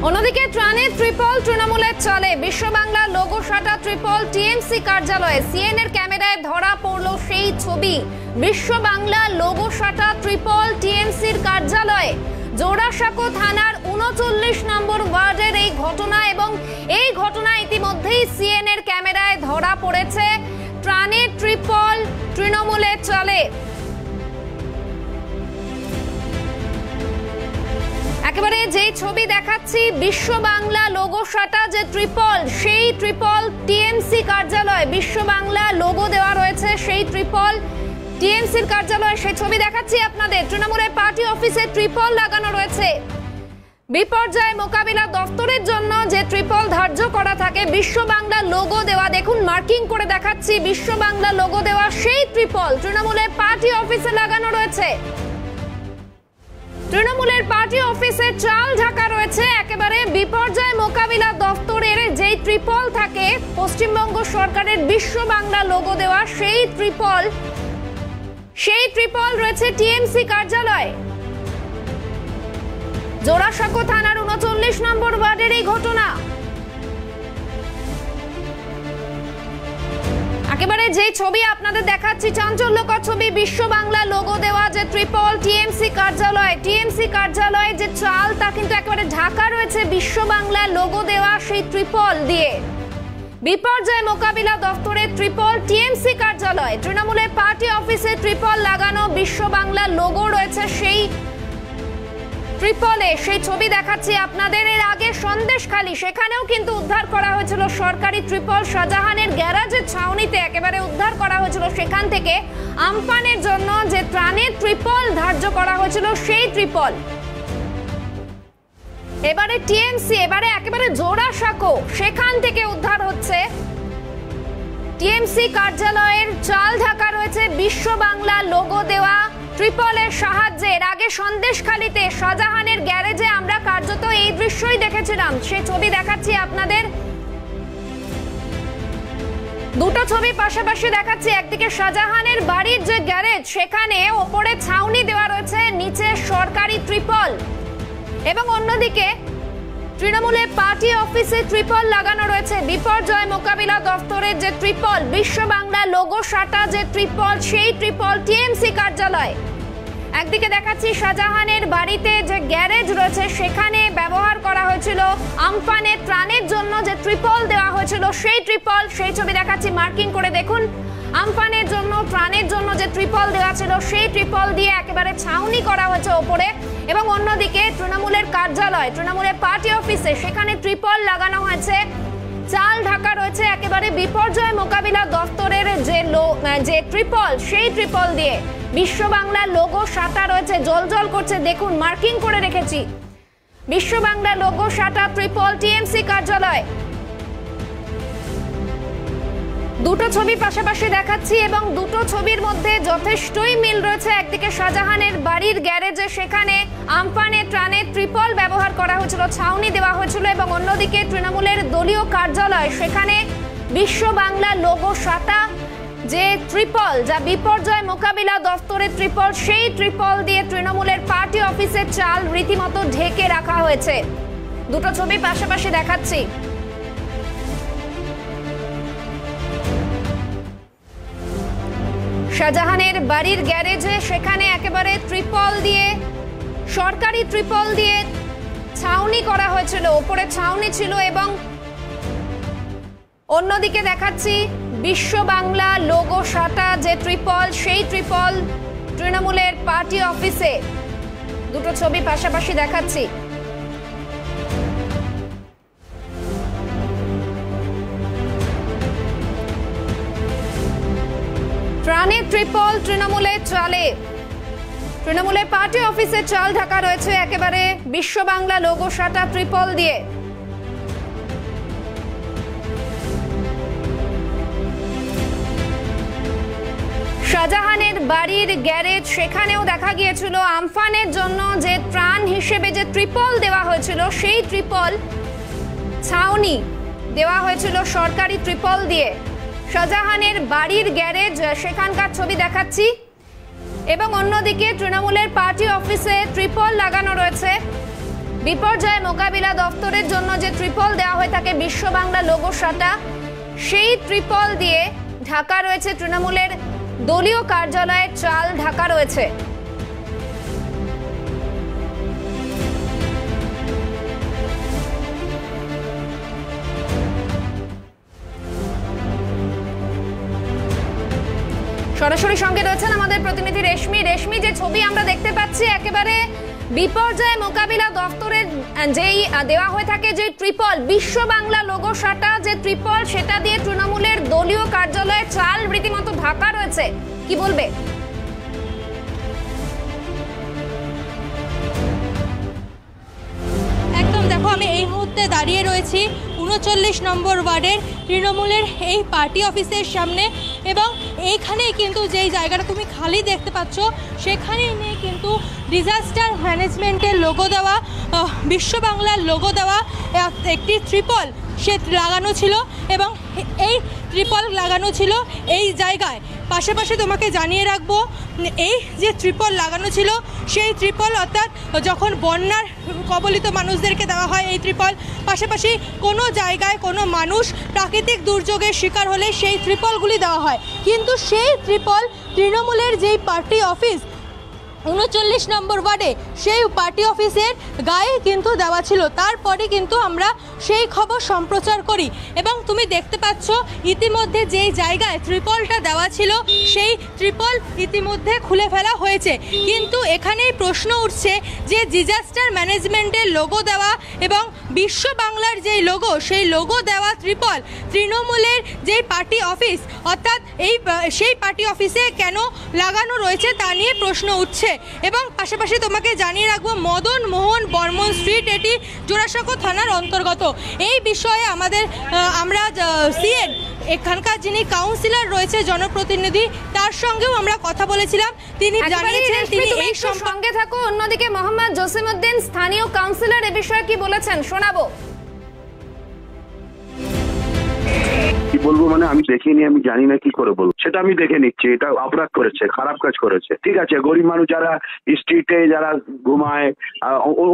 অন্যদিকে ত্রাণের ট্রিপল তৃণমূলের চলে। বিশ্ব বাংলা লোগো সাটা ট্রিপল টিএমসি কার্যালয়ে সিএনএর ক্যামেরায় ধরা পড়ল সেই ছবি। বিশ্ব বাংলা লোগো সাটা ট্রিপল টিএমসির কার্যালয়ে জোড়াসাঁকো থানার ৩৯ নম্বর ওয়ার্ডের এই ঘটনা, এবং এই ঘটনা ইতিমধ্যেই সিএনএর ক্যামেরায় ধরা পড়েছে। ত্রাণের ট্রিপল তৃণমূলের চলে। একেবারে যে ছবি দেখাচ্ছি, বিশ্ব বাংলা লোগো সাটা যে ট্রিপল, সেই ট্রিপল টিএমসি কার্যালয়, বিশ্ব বাংলা লোগো দেওয়া রয়েছে সেই ট্রিপল টিএমসির কার্যালয়, সেই ছবি দেখাচ্ছি আপনাদের। তৃণমূলের পার্টি অফিসে ট্রিপল লাগানো রয়েছে। বিপর্যয় মোকাবিলা দফতরের জন্য যে ট্রিপল ধার্য করা থাকে, বিশ্ব বাংলা লোগো দেওয়া, দেখুন মার্কিং করে দেখাচ্ছি, বিশ্ব বাংলা লোগো দেওয়া সেই ট্রিপল তৃণমূলের পার্টি অফিসে লাগানো রয়েছে। তৃণমূলের পার্টি অফিসে চাল ঢাকা রয়েছে। একেবারে বিপর্যয় মোকাবিলা দফতরের যেই ট্রিপল থাকে, পশ্চিমবঙ্গ সরকারের বিশ্ব বাংলা লোগো দেওয়া সেই ট্রিপল রয়েছে টিএমসি কার্যালয়। জোড়াসাঁকো থানার ৩৯ নম্বর ওয়ার্ডের এই ঘটনা। একেবারে যে ছবি আপনাদের দেখাচ্ছি, চাঞ্চল্যকর ছবি, বিশ্ব বাংলা লোগো দেওয়া যে ট্রিপল টিএমসি কার্যালয় যে চাল, তা কিন্তু একেবারে ঢাকা রয়েছে বিশ্ব বাংলা লোগো দেওয়া সেই ট্রিপল দিয়ে। বিপর্যয় মোকাবিলা দফতরের ট্রিপল টিএমসি কার্যালয়, তৃণমূলের পার্টি অফিসে ট্রিপল লাগানো, বিশ্ব বাংলা লোগো রয়েছে সেই ট্রিপলে, সেই ছবি দেখাচ্ছি আপনাদের। এর আগে সন্দেশখালী, সেখানেও কিন্তু উদ্ধার করা হয়েছিল সরকারি ট্রিপল, শাহজাহানের গ্যারাজের ছাউনিতে একেবারে উদ্ধার করা হয়েছিল সেখান থেকে। আমফানের জন্য যে ত্রাণের ট্রিপল ধার্য করা হয়েছিল সেই ট্রিপল, এবারে টিএমসি, এবারে একেবারে জোড়াসাঁকো, সেখান থেকে উদ্ধার হচ্ছে। টিএমসি কার্যালয়ের চাল ঢাকা রয়েছে বিশ্ব বাংলা লোগো দেওয়া ট্রিপলের সাহায্যে। এর আগে সন্দেশখালীতে শাহজাহানের গ্যারেজে আমরা কার্যত এই দৃশ্যই দেখেছিলাম, সেই ছবি দেখাচ্ছি আপনাদের। দুটো ছবি পাশাপাশি দেখাচ্ছি। একদিকে শাহজাহানের বাড়ির যে গ্যারেজ, সেখানে ওপরে ছাউনি দেওয়া রয়েছে, নিচে সরকারি ট্রিপল, এবং অন্যদিকে তৃণমূলের পার্টি অফিসে ট্রিপল লাগানো রয়েছে। বিপর্যয় মোকাবিলা দফতরের যে ট্রিপল, বিশ্ব বাংলা লোগো সাটা যে ট্রিপল, সেই ট্রিপল টিএমসি কার্যালয়। একদিকে দেখাচ্ছি শাহজাহানের বাড়িতে যে গ্যারেজ রয়েছে, সেখানে ব্যবহার করা হয়েছিল আমফানের ত্রাণের জন্য যে ট্রিপল দেওয়া হয়েছিল সেই ট্রিপল, সেই ছবি দেখাচ্ছি মার্কিং করে, দেখুন আমফানের জন্য ত্রাণের জন্য যে ট্রিপল দেওয়া ছিল সেই ট্রিপল দিয়ে একেবারে ছাউনি করা হয়েছে ওপরে। এবং অন্যদিকে তৃণমূলের কার্যালয়, তৃণমূলের পার্টি অফিসে, সেখানে ট্রিপল লাগানো হয়েছে, চাল ঢাকা রয়েছে একেবারে বিপর্যয় মোকাবিলা দফতরের যে ট্রিপল, সেই ট্রিপল দিয়ে বিশ্ব বাংলা লোগো সাটা রয়েছে, জল করছে, দেখুন মার্কিং করে রেখেছি, বিশ্ব বাংলা লোগো সাটা ট্রিপল টিএমসি কার্যালয়। দুটো ছবি পাশাপাশি দেখাচ্ছি, এবং দুটো ছবির মধ্যে যথেষ্টই মিল রয়েছে। একদিকে শাহজাহানের বাড়ির গ্যারেজে, সেখানে আমফানের ত্রাণের ট্রিপল ব্যবহার করা হয়েছিল, ছাউনি দেওয়া হয়েছিল, এবং অন্যদিকে তৃণমূলের দলীয় কার্যালয়, সেখানে বিশ্ব বাংলা লোগো সাটা যে ট্রিপল, যা বিপর্যয় মোকাবিলা দফতরের ট্রিপল, সেই ট্রিপল দিয়ে তৃণমূলের পার্টি অফিসের চাল রীতিমতো ঢেকে রাখা হয়েছে। দুটো ছবি পাশাপাশি দেখাচ্ছি। শাহজাহানের বাড়ির গ্যারেজে, সেখানে একেবারে ট্রিপল দিয়ে, সরকারি ট্রিপল দিয়ে ছাউনি করা হয়েছিল, ওপরে ছাউনি ছিল, এবং অন্যদিকে দেখাচ্ছি বিশ্ব বাংলা লোগো সাটা যে ট্রিপল, সেই ট্রিপল তৃণমূলের পার্টি অফিসে। দুটো ছবি পাশাপাশি দেখাচ্ছি। ত্রাণের ট্রিপল তৃণমূলের চালে, তৃণমূলের পার্টি অফিসে চাল ঢাকা রয়েছে একেবারে বিশ্ব বাংলা লোগো সাটা ট্রিপল দিয়ে। শাহজাহানের বাড়ির গ্যারেজ, সেখানেও দেখা গিয়েছিল আমফানের জন্য যে ত্রাণ হিসেবে যে ট্রিপল দেওয়া হয়েছিল, সেই ট্রিপল ছাউনি দেওয়া হয়েছিল সরকারি ট্রিপল দিয়ে। শাহজাহানের বাড়ির গ্যারেজ, সেখানকার ছবি দেখাচ্ছি, এবং অন্যদিকে তৃণমূলের পার্টি অফিসে ট্রিপল লাগানো রয়েছে। বিপর্যয় মোকাবিলা দফতরের জন্য যে ত্রিপল দেওয়া হয়ে থাকে বিশ্ব বাংলা লোগো সাটা, সেই ত্রিপল দিয়ে ঢাকা রয়েছে তৃণমূলের দলীয় কার্যালয়ের চাল ঢাকা রয়েছে। সরাসরি সঙ্গে রয়েছেন আমাদের প্রতিনিধি রেশমি। যে ছবি আমরা দেখতে পাচ্ছি, একেবারে বিপর্যয় মোকাবিলা দফতরের যেই দেওয়া হয়ে থাকে যে ত্রিপল, বিশ্ব বাংলা লোগো সাটা যে ত্রিপল, সেটা দিয়ে তৃণমূলের দলীয় কার্যালয়ে চাল রীতিমতো ঢাকা রয়েছে, কি বলবে? একদম, দেখো আমি এই মুহূর্তে দাঁড়িয়ে রয়েছি 39 নম্বর ওয়ার্ডের তৃণমূলের এই পার্টি অফিসের সামনে, এবং এইখানেই কিন্তু যেই জায়গাটা তুমি খালি দেখতে পাচ্ছ, সেখানেই নিয়ে কিন্তু ডিজাস্টার ম্যানেজমেন্টের লোগো দেওয়া, বিশ্ব বাংলার লোগো দেওয়া একটি ত্রিপল সে লাগানো ছিল, এবং এই ত্রিপল লাগানো ছিল এই জায়গায়। পাশাপাশি তোমাকে জানিয়ে রাখবো, এই যে ত্রিপল লাগানো ছিল, সেই ত্রিপল অর্থাৎ যখন বন্যার কবলিত মানুষদেরকে দেওয়া হয় এই ত্রিপল, পাশাপাশি কোনো জায়গায় কোনো মানুষ প্রাকৃতিক দুর্যোগের শিকার হলে সেই ত্রিপলগুলি দেওয়া হয়। কিন্তু সেই ত্রিপল তৃণমূলের যেই পার্টি অফিস 39 নম্বর ওয়ার্ডে, সেই পার্টি অফিসের গায়ে কিন্তু দেওয়া ছিল। তারপরে কিন্তু আমরা সেই খবর সম্প্রচার করি, এবং তুমি দেখতে পাচ্ছ ইতিমধ্যে যেই জায়গায় ত্রিপলটা দেওয়া ছিল, সেই ত্রিপল ইতিমধ্যে খুলে ফেলা হয়েছে। কিন্তু এখানেই প্রশ্ন উঠছে যে ডিজাস্টার ম্যানেজমেন্টের লোগো দেওয়া এবং বিশ্ব বাংলার যেই লোগো, সেই লোগো দেওয়া ত্রিপল তৃণমূলের যেই পার্টি অফিস, অর্থাৎ সেই পার্টি অফিসে কেন লাগানো রয়েছে তা নিয়ে প্রশ্ন উঠছে। এবং পাশাপাশি তোমাকে জানিয়ে রাখবো, মদন মোহন বর্মন স্ট্রিট এটি জোড়াসাঁকো থানার অন্তর্গত। এই বিষয়ে আমরা সিএন এখানকার যিনি কাউন্সিলর রয়েছে জনপ্রতিনিধি, তার সঙ্গেও আমরা কথা বলেছিলাম। তিনি জানিয়েছেন তিনি এই সঙ্গে থাকো। অন্যদিকে মোহাম্মদ জসিমউদ্দিন স্থানীয় কাউন্সিলর এ বিষয়ে কি বলেছেন শোনাবো। কি বলবো, মানে আমি দেখিনি, আমি জানি না কি করে বলবো, সেটা আমি দেখে নিচ্ছি। এটা অপরাধ করেছে, খারাপ কাজ করেছে, ঠিক আছে। গরিব মানুষ যারা স্ট্রিটে যারা ঘুমায়,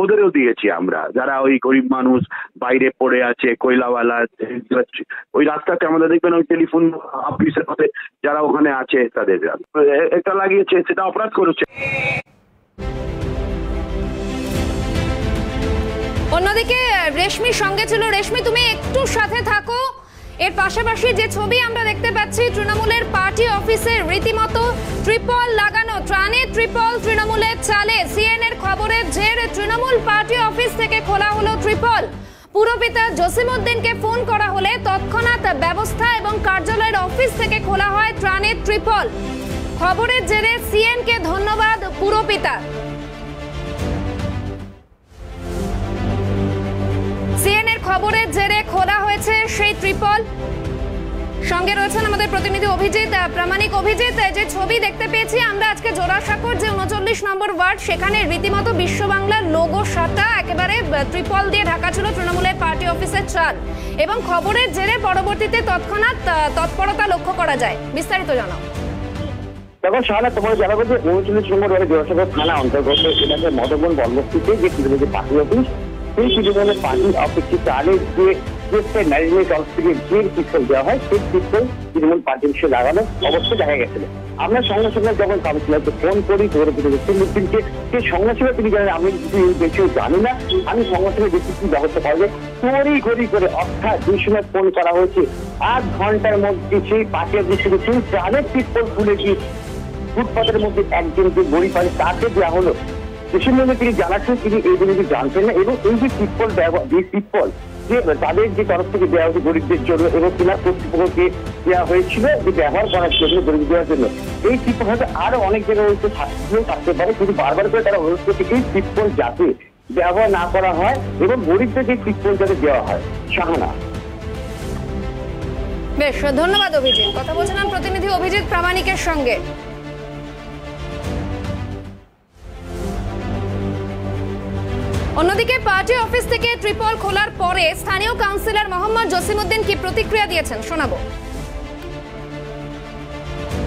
ওদেরও দিয়েছি আমরা। যারা ওই গরিব মানুষ বাইরে পড়ে আছে, কয়লাওয়ালা, ওই রাস্তাতে আমাদের দেখবেন ওই টেলিফোন অফিসের পাশে যারা ওখানে আছে, তাদের এটা লাগিয়েছে, সেটা অপরাধ করেছে। অন্যদিকে রেশমির সঙ্গে ছিল। রেশমি, তুমি একটু সাথে থাকো। এর পাশাপাশি যে ছবি আমরা দেখতে পাচ্ছি, তৃণমূলের পার্টি অফিসের রীতিমতো ত্রিপল লাগানো, ত্রাণের ত্রিপল তৃণমূলের চালে। সিএন এর খবরের জের তৃণমূল পার্টি অফিস থেকে খোলা হলো ত্রিপল। পুরপিতা জসিমউদ্দিনকে ফোন করা হলে তৎক্ষণাৎ ব্যবস্থা এবং কার্যালয়ের অফিস থেকে খোলা হয় ত্রাণের ত্রিপল। খবরের জেরে সিএন কে ধন্যবাদ পুরপিতা। সিএন এর খবরের জেরে খোলা হয়েছে সেই ত্রিপল। সঙ্গে রয়েছেন আমাদের প্রতিনিধি অভিজিৎ প্রামাণিক। অভিজিৎ, যে ছবি দেখতে পেয়েছি আমরা আজকে জোড়াসাঁকোর যে 39 নম্বর ওয়ার্ড, সেখানে রীতিমতো বিশ্ব বাংলার লোগো সাটা একেবারে ত্রিপল দিয়ে ঢাকা ছিল তৃণমূলের পার্টি অফিসের চাল, এবং খবরের জেরে পরবর্তীতে তৎক্ষণাৎ তৎপরতা লক্ষ্য করা যায়। বিস্তারিত জানাও। দেখো শাহানা, তোমার জানাবো যে 39 নম্বর ওয়ার্ডে জোড়াসাঁকো থানা অন্তর্গত এটাকে মদন বর্মস্থিতে যে তৃণমূলের পার্টি অফিস, সেই তৃণমূলের পার্টি অফিসে চালের যে ম্যানেজমেন্ট অফিস থেকে যে ত্রিপল দেওয়া হয়, সেই ত্রিপল তৃণমূল পার্টি অফিসে লাগানো অবস্থায় দেখা গেছিল। আমরা সঙ্গে সঙ্গে যখন কাউন্সিলরকে ফোন করি, জসিমউদ্দিনকে, সেই সঙ্গে সঙ্গে তিনি জানেন আমি কিছু বেশি জানি না, আমি সঙ্গে সঙ্গে দেখি কি ব্যবস্থা পাওয়া যায়। তড়ি করে অর্থাৎ 2 সময় ফোন করা হয়েছে, 8 ঘন্টার মধ্যে সেই পার্টি অফিস থেকে সেই চালের ত্রিপল খুলে গিয়ে ফুটপাতের মধ্যে একজনকে গরিব পারে তাকে দেওয়া হলো। জসিমউদ্দিন তিনি জানাচ্ছেন তিনি এই জিনিস জানতেন না, এবং এই যে ত্রিপল যে তাদের যে তরফ থেকে দেওয়া হয়েছে গরিবদের জন্য, এবং কিনার কর্তৃপক্ষকে দেওয়া হয়েছিল যে ব্যবহার করার জন্য, গরিব দেওয়ার জন্য, এই ত্রিপল হয়তো আরো অনেক জায়গায় হয়তো থাকতে পারে, কিন্তু বারবার করে তারা অনুরোধ করছে এই ত্রিপল যাতে ব্যবহার না করা হয় এবং গরিবদের যে ত্রিপল যাতে দেওয়া হয়। শাহানা, বেশ, ধন্যবাদ অভিজিৎ। কথা বলছিলাম প্রতিনিধি অভিজিৎ প্রামাণিকের সঙ্গে। অন্যদিকে পার্টি অফিস থেকে ত্রিপল খোলার পরে স্থানীয় কাউন্সিলর মোহাম্মদ জসিমউদ্দিন কি প্রতিক্রিয়া দিয়েছেন শোনাবো।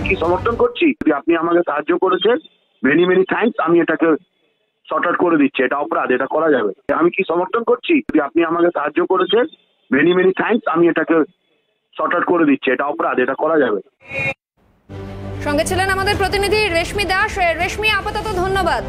কি সমর্থন করছি, আপনি আমাকে সাহায্য করেছেন, মেনি থ্যাঙ্কস। আমি এটাকে শর্ট আউট করে দিচ্ছে, এটা অপরাধ, এটা করা যাবে। আমি কি সমর্থন করছি? যদি আপনি আমাকে সাহায্য করেছেন, মেনি মেনি থ্যাঙ্কস, আমি এটাকে শর্ট আউট করে দিচ্ছি, এটা অপরাধ, এটা করা যাবে। সঙ্গে ছিলেন আমাদের প্রতিনিধি রেশমি দাস। রেশমি, আপাতত ধন্যবাদ।